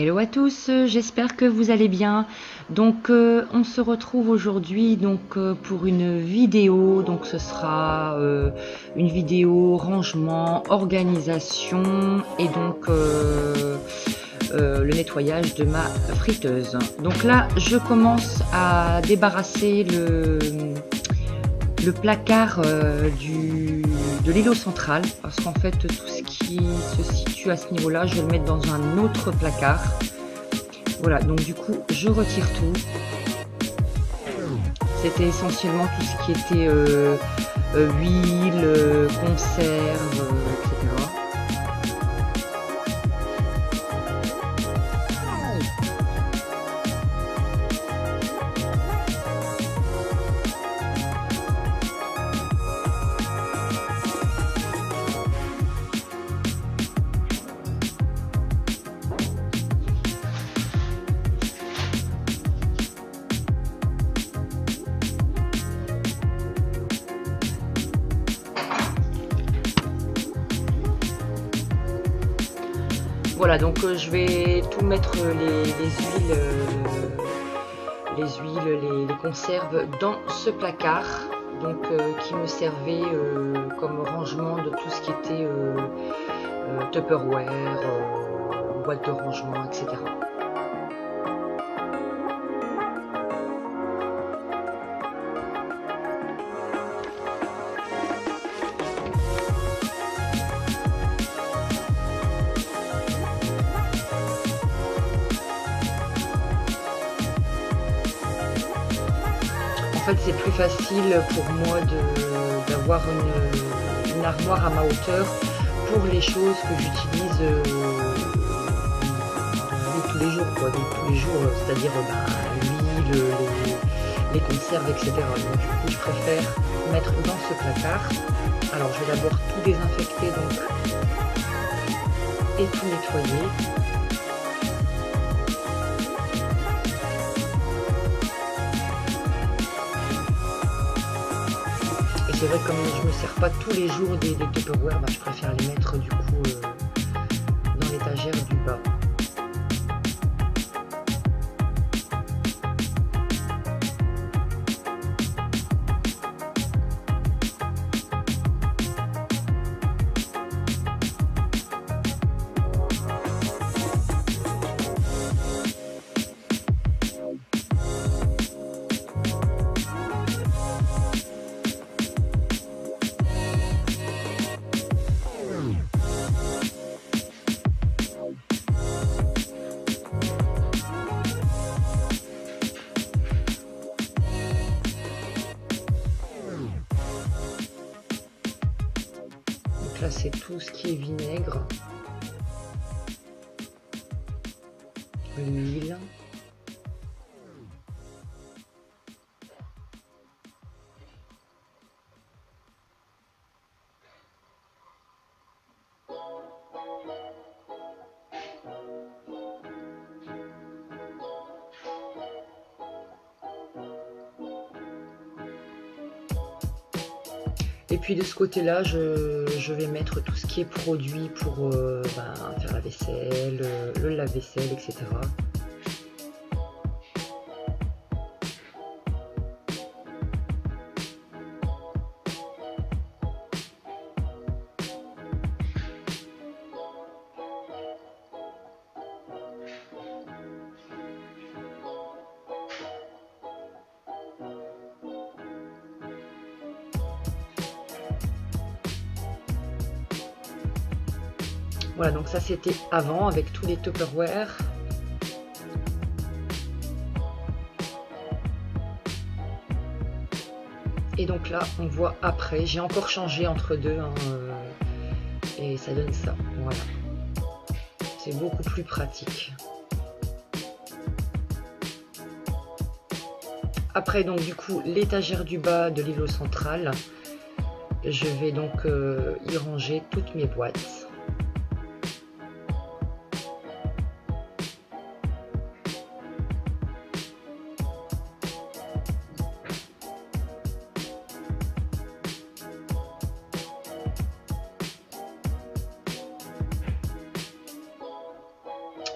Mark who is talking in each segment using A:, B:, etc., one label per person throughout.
A: Hello à tous, j'espère que vous allez bien. Donc on se retrouve aujourd'hui pour une vidéo. Donc ce sera une vidéo rangement, organisation et le nettoyage de ma friteuse. Donc là je commence à débarrasser le placard de l'îlot central, parce qu'en fait tout ce qui se situe à ce niveau là je vais le mettre dans un autre placard. Voilà, donc du coup je retire tout. C'était essentiellement tout ce qui était huile, conserve, etc. Voilà, donc je vais tout mettre les conserves dans ce placard, donc qui me servait comme rangement de tout ce qui était Tupperware, boîte de rangement, etc. En fait, c'est plus facile pour moi d'avoir une armoire à ma hauteur pour les choses que j'utilise tous les jours, quoi. Donc, tous les jours, c'est-à-dire l'huile, les conserves, etc. Donc du coup, je préfère mettre dans ce placard. Alors, je vais d'abord tout désinfecter et tout nettoyer. C'est vrai que comme je ne me sers pas tous les jours des Tupperware, je préfère les mettre du coup dans l'étagère du bas. Là, c'est tout ce qui est vinaigre, l'huile, et puis de ce côté-là, je vais mettre tout ce qui est produit pour faire la vaisselle, le lave-vaisselle, etc. Voilà, donc ça c'était avant avec tous les Tupperware. Et donc là, on voit après, j'ai encore changé entre deux, et ça donne ça, voilà. C'est beaucoup plus pratique. Après, donc du coup, l'étagère du bas de l'îlot central, je vais donc y ranger toutes mes boîtes.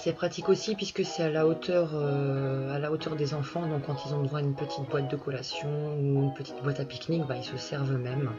A: C'est pratique aussi puisque c'est à la hauteur des enfants, donc quand ils ont besoin d'une petite boîte de collation ou une petite boîte à pique-nique, bah, ils se servent eux-mêmes.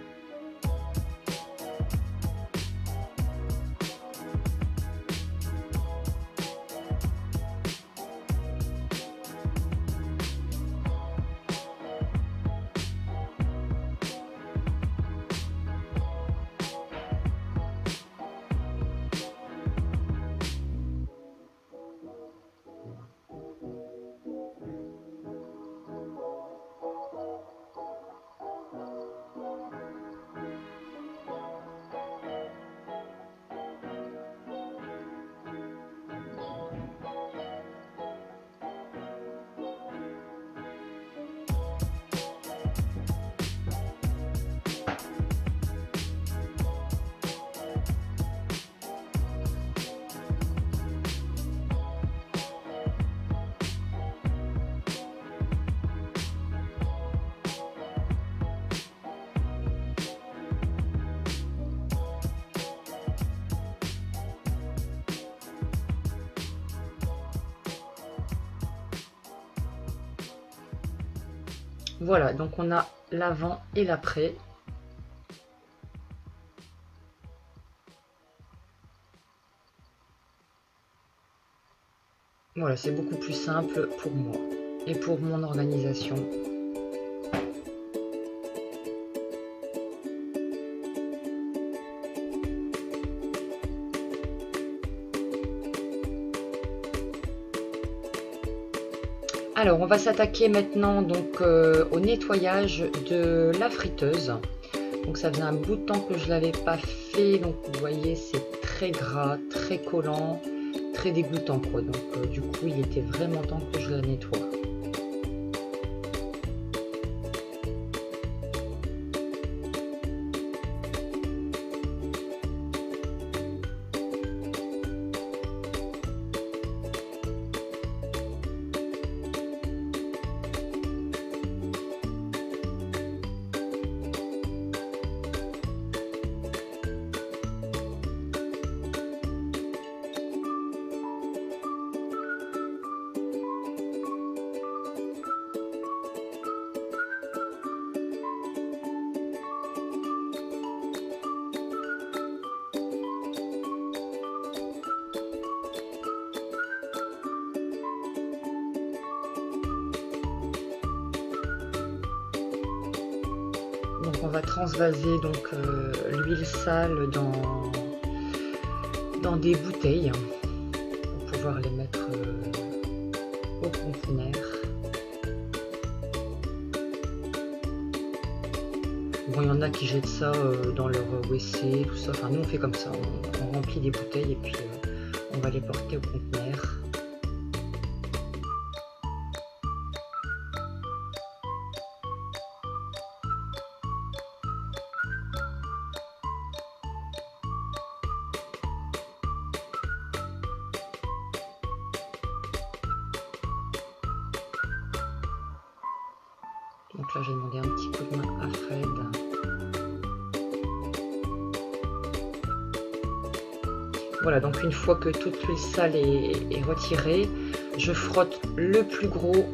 A: Voilà, donc on a l'avant et l'après. Voilà, c'est beaucoup plus simple pour moi et pour mon organisation. Alors, on va s'attaquer maintenant donc au nettoyage de la friteuse. Donc, ça faisait un bout de temps que je ne l'avais pas fait. Donc, vous voyez, c'est très gras, très collant, très dégoûtant, quoi. Donc, du coup, il était vraiment temps que je la nettoie. Donc on va transvaser donc l'huile sale dans des bouteilles pour pouvoir les mettre au conteneur. Bon, il y en a qui jettent ça dans leur WC, tout ça. Enfin, nous on fait comme ça, on remplit des bouteilles et puis on va les porter au conteneur. Donc là, j'ai demandé un petit coup de main à Fred. Voilà, donc une fois que toute l'huile sale est retirée, je frotte le plus gros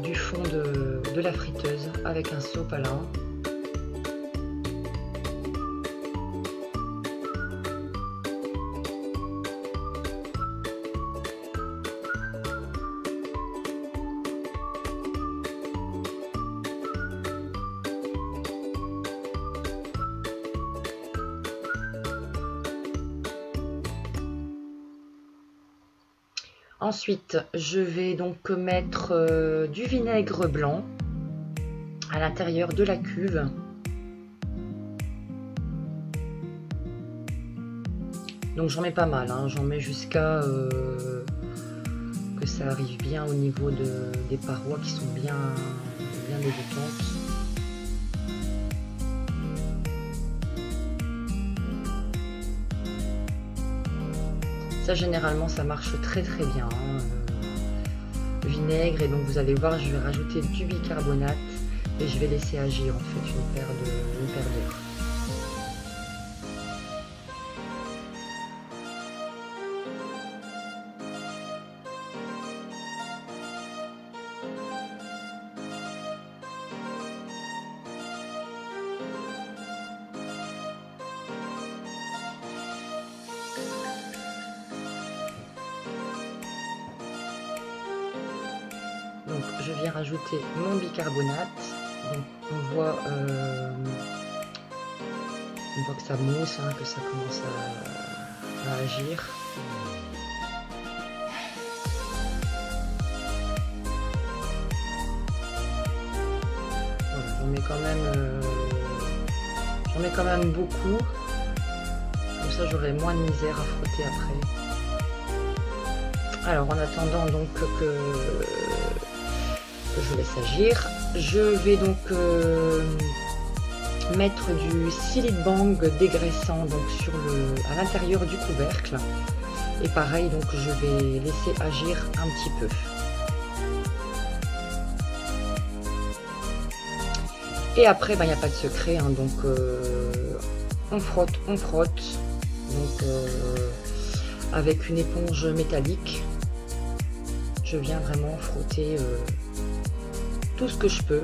A: du fond de la friteuse avec un sopalin. Ensuite, je vais donc mettre du vinaigre blanc à l'intérieur de la cuve. Donc j'en mets pas mal, hein. J'en mets jusqu'à que ça arrive bien au niveau des parois qui sont bien dégoûtantes. Ça, généralement, ça marche très très bien. Vinaigre, et donc vous allez voir, je vais rajouter du bicarbonate et je vais laisser agir en fait une paire d'heures. viens rajouter mon bicarbonate. Donc on voit que ça mousse, hein, que ça commence à agir. Voilà, j'en mets quand même beaucoup. Comme ça j'aurai moins de misère à frotter après. Alors en attendant donc que je laisse agir, je vais donc mettre du Silite Bang dégraissant donc à l'intérieur du couvercle. Et pareil, donc je vais laisser agir un petit peu. Et après, il n'y a pas de secret, hein, donc on frotte. Donc avec une éponge métallique, je viens vraiment frotter tout ce que je peux.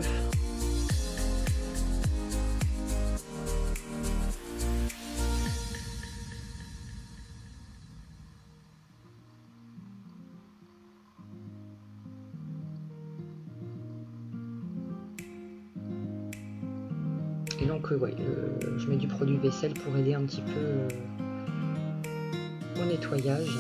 A: Et donc ouais, je mets du produit vaisselle pour aider un petit peu au nettoyage.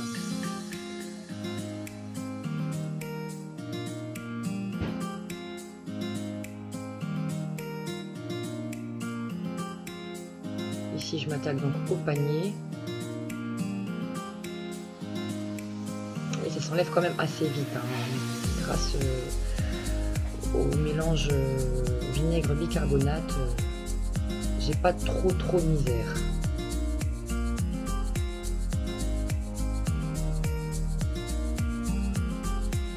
A: Ici je m'attaque donc au panier. Et ça s'enlève quand même assez vite, hein, grâce au mélange vinaigre bicarbonate. J'ai pas trop de misère.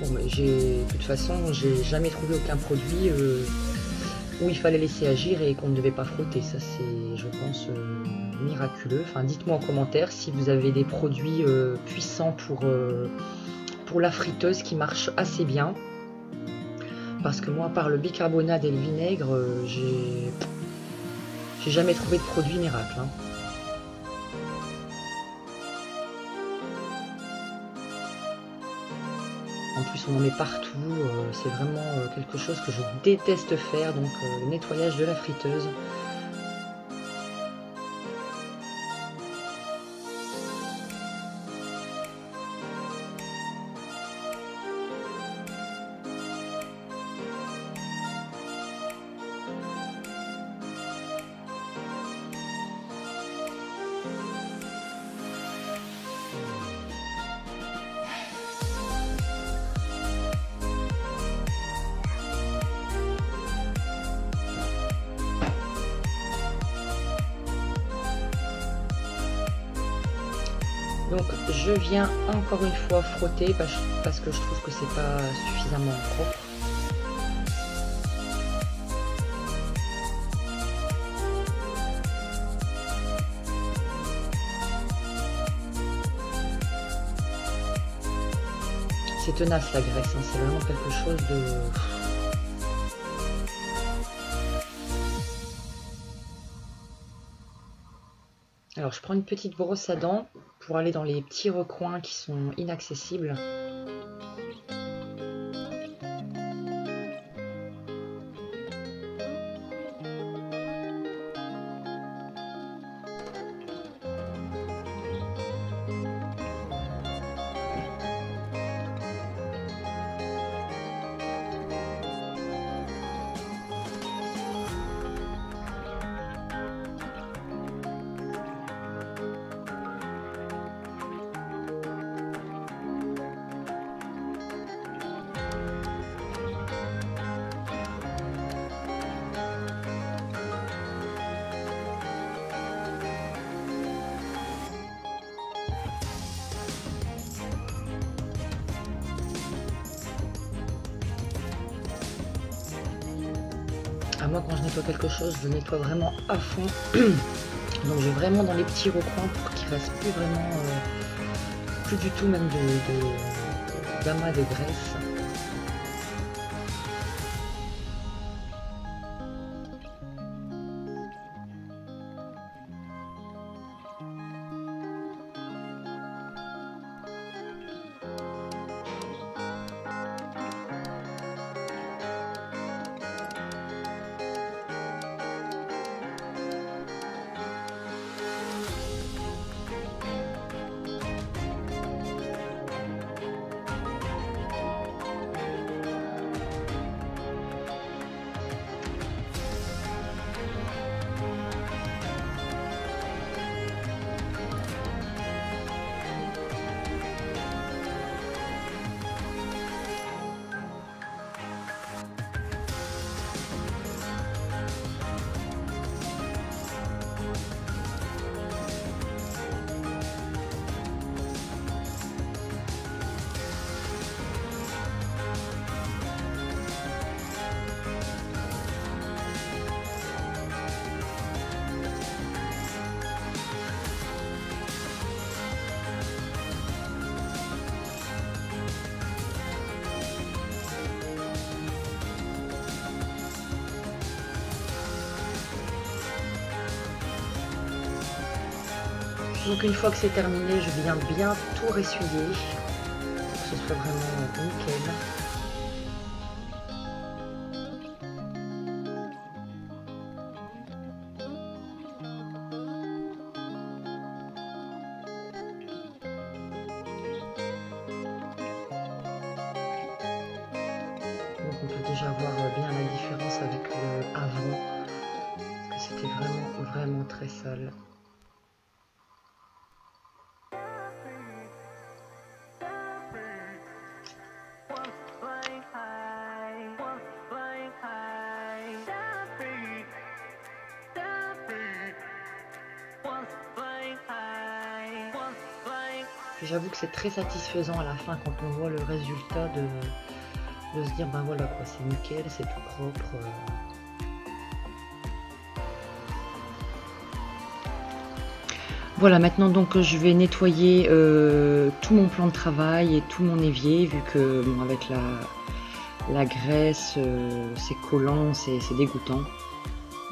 A: Bon, mais de toute façon, j'ai jamais trouvé aucun produit où il fallait laisser agir et qu'on ne devait pas frotter. Ça, c'est, je pense, miraculeux. Enfin, dites-moi en commentaire si vous avez des produits puissants pour la friteuse qui marchent assez bien. Parce que moi, à part le bicarbonate et le vinaigre, j'ai jamais trouvé de produit miracle. Hein. En plus, on en met partout. C'est vraiment quelque chose que je déteste faire. Donc, le nettoyage de la friteuse. Donc je viens encore une fois frotter parce que je trouve que c'est pas suffisamment propre. C'est tenace la graisse, hein, c'est vraiment quelque chose de... Alors je prends une petite brosse à dents pour aller dans les petits recoins qui sont inaccessibles. Moi, quand je nettoie quelque chose, je le nettoie vraiment à fond. Donc je vais vraiment dans les petits recoins pour qu'il reste plus vraiment, plus du tout même d'amas de graisse. Donc une fois que c'est terminé, je viens bien tout ressuyer pour que ce soit vraiment nickel. Donc on peut déjà voir bien la différence avec le avant, parce que c'était vraiment très sale. J'avoue que c'est très satisfaisant à la fin quand on voit le résultat de se dire ben voilà quoi, c'est nickel, c'est tout propre. Voilà, maintenant donc je vais nettoyer tout mon plan de travail et tout mon évier, vu que bon, avec la graisse c'est collant, c'est dégoûtant.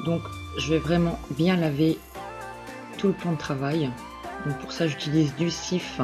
A: Donc je vais vraiment bien laver tout le plan de travail. Donc pour ça j'utilise du Cif.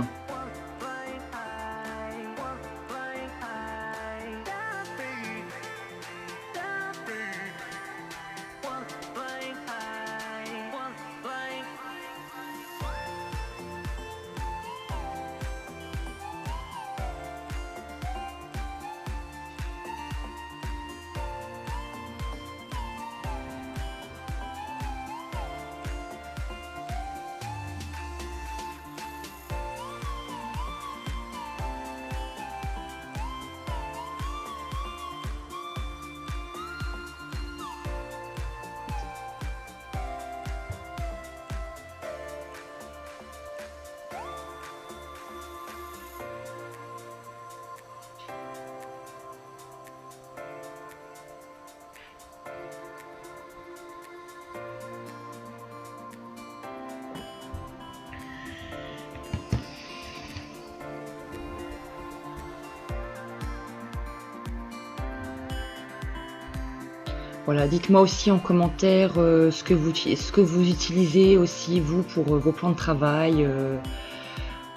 A: Voilà, dites-moi aussi en commentaire ce que vous utilisez aussi vous pour vos plans de travail,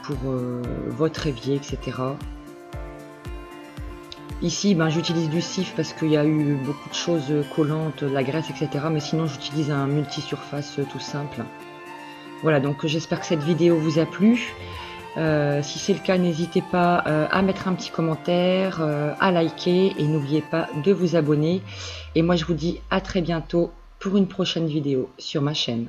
A: pour votre évier, etc. Ici, ben, j'utilise du Cif parce qu'il y a eu beaucoup de choses collantes, de la graisse, etc. Mais sinon, j'utilise un multi-surface tout simple. Voilà, donc j'espère que cette vidéo vous a plu. Si c'est le cas, n'hésitez pas à mettre un petit commentaire, à liker et n'oubliez pas de vous abonner. Et moi je vous dis à très bientôt pour une prochaine vidéo sur ma chaîne.